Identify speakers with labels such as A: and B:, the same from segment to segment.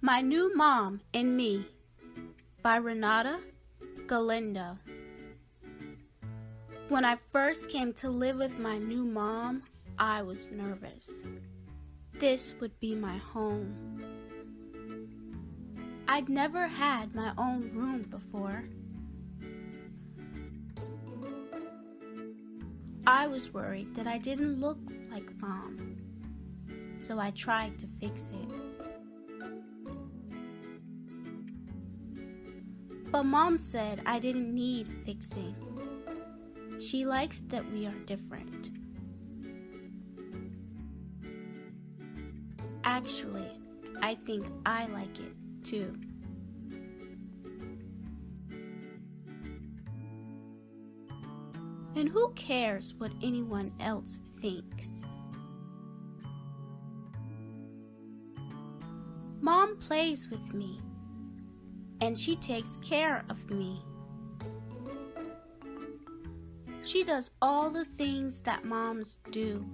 A: My New Mom and Me by Renata Galindo. When I first came to live with my new mom, I was nervous. This would be my home. I'd never had my own room before. I was worried that I didn't look like Mom, so I tried to fix it. But Mom said I didn't need fixing. She likes that we are different. Actually, I think I like it too. And who cares what anyone else thinks? Mom plays with me, and she takes care of me. She does all the things that moms do,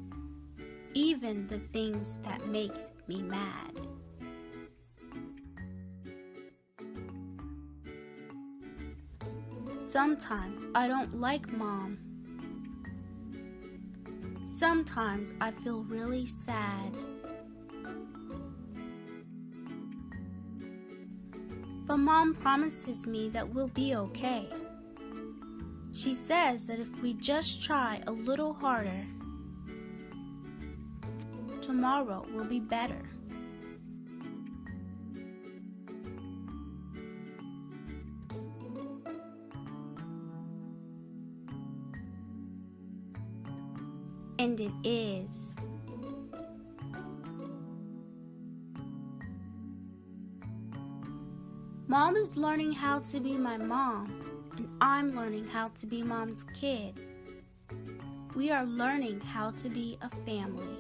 A: even the things that makes me mad. Sometimes I don't like Mom. Sometimes I feel really sad. But Mom promises me that we'll be okay. She says that if we just try a little harder, tomorrow will be better. And it is. Mom is learning how to be my mom, and I'm learning how to be Mom's kid. We are learning how to be a family.